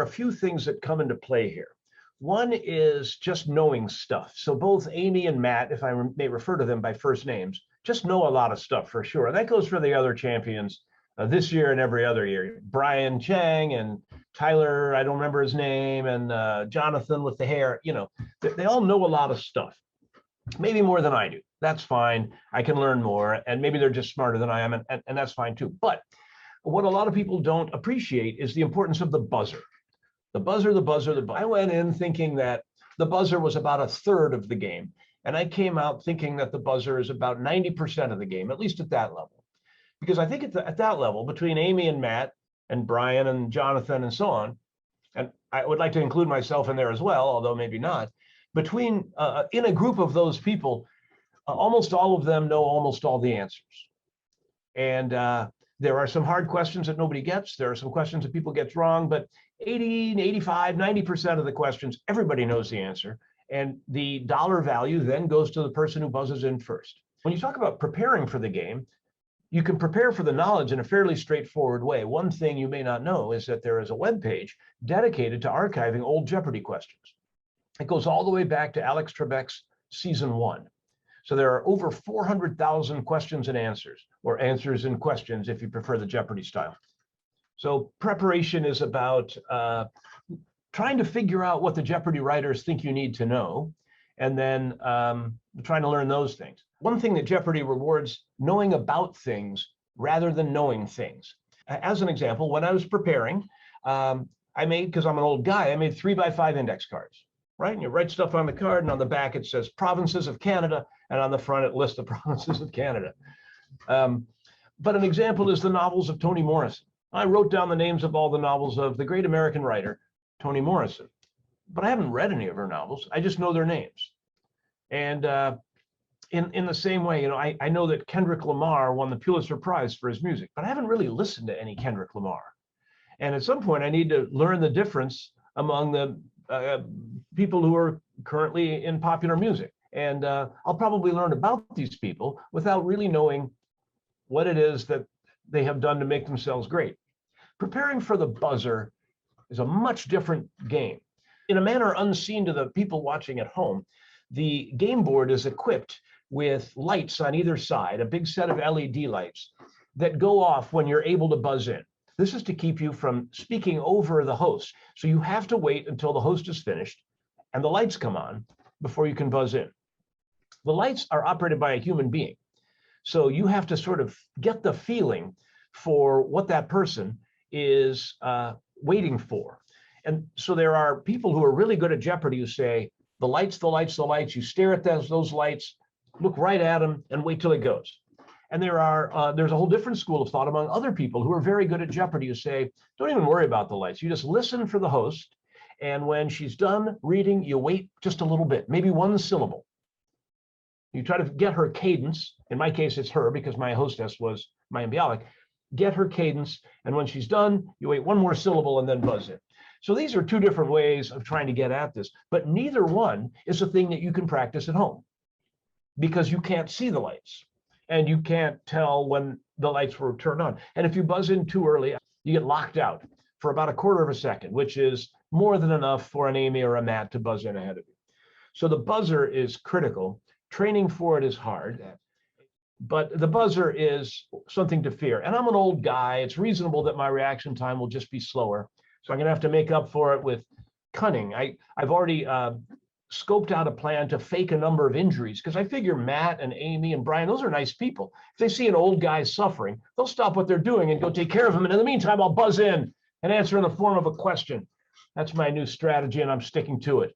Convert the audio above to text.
a few things that come into play here. One is just knowing stuff. So both Amy and Matt, if I may refer to them by first names, just know a lot of stuff for sure. And that goes for the other champions this year and every other year. Brian Chang and Tyler, I don't remember his name, and Jonathan with the hair, you know, they all know a lot of stuff, maybe more than I do. That's fine. I can learn more, and maybe they're just smarter than I am, and that's fine too. But what a lot of people don't appreciate is the importance of the buzzer. The buzzer, the buzzer, the buzzer. I went in thinking that the buzzer was about a third of the game, and I came out thinking that the buzzer is about 90% of the game, at least at that level. Because I think at that level, between Amy and Matt and Brian and Jonathan and so on, and I would like to include myself in there as well, although maybe not, between in a group of those people, almost all of them know almost all the answers. And there are some hard questions that nobody gets. There are some questions that people get wrong, but 80, 85, 90% of the questions, everybody knows the answer. And the dollar value then goes to the person who buzzes in first. When you talk about preparing for the game, you can prepare for the knowledge in a fairly straightforward way. One thing you may not know is that there is a web page dedicated to archiving old Jeopardy questions. It goes all the way back to Alex Trebek's season 1. So there are over 400,000 questions and answers, or answers and questions if you prefer the Jeopardy style. So preparation is about trying to figure out what the Jeopardy writers think you need to know, and then trying to learn those things. One thing that Jeopardy rewards knowing about things rather than knowing things. As an example, when I was preparing, I made, because I'm an old guy, I made 3x5 index cards, right? And you write stuff on the card, and on the back it says provinces of Canada, and on the front it lists the provinces of Canada. But an example is the novels of Toni Morrison. I wrote down the names of all the novels of the great American writer, Toni Morrison, but I haven't read any of her novels. I just know their names. And in the same way, you know, I know that Kendrick Lamar won the Pulitzer Prize for his music, but I haven't really listened to any Kendrick Lamar. And at some point, I need to learn the difference among the people who are currently in popular music. And I'll probably learn about these people without really knowing what it is that they have done to make themselves great. Preparing for the buzzer is a much different game. In a manner unseen to the people watching at home, the game board is equipped with lights on either side, a big set of LED lights that go off when you're able to buzz in. This is to keep you from speaking over the host. So you have to wait until the host is finished and the lights come on before you can buzz in. The lights are operated by a human being. So you have to sort of get the feeling for what that person is waiting for. And so there are people who are really good at Jeopardy who say, the lights, the lights, the lights, you stare at those lights, look right at them and wait till it goes. And there's a whole different school of thought among other people who are very good at Jeopardy who say, don't even worry about the lights. You just listen for the host. And when she's done reading, you wait just a little bit, maybe one syllable. You try to get her cadence. In my case, it's her because my hostess was my embryonic. Get her cadence. And when she's done, you wait one more syllable and then buzz in. So these are two different ways of trying to get at this, but neither one is a thing that you can practice at home because you can't see the lights and you can't tell when the lights were turned on. And if you buzz in too early, you get locked out for about a quarter of a second, which is more than enough for an Amy or a Matt to buzz in ahead of you. So the buzzer is critical. Training for it is hard, but the buzzer is something to fear. And I'm an old guy. It's reasonable that my reaction time will just be slower. So I'm going to have to make up for it with cunning. I've already scoped out a plan to fake a number of injuries because I figure Matt and Amy and Brian, those are nice people. If they see an old guy suffering, they'll stop what they're doing and go take care of him. And in the meantime, I'll buzz in and answer in the form of a question. That's my new strategy, and I'm sticking to it.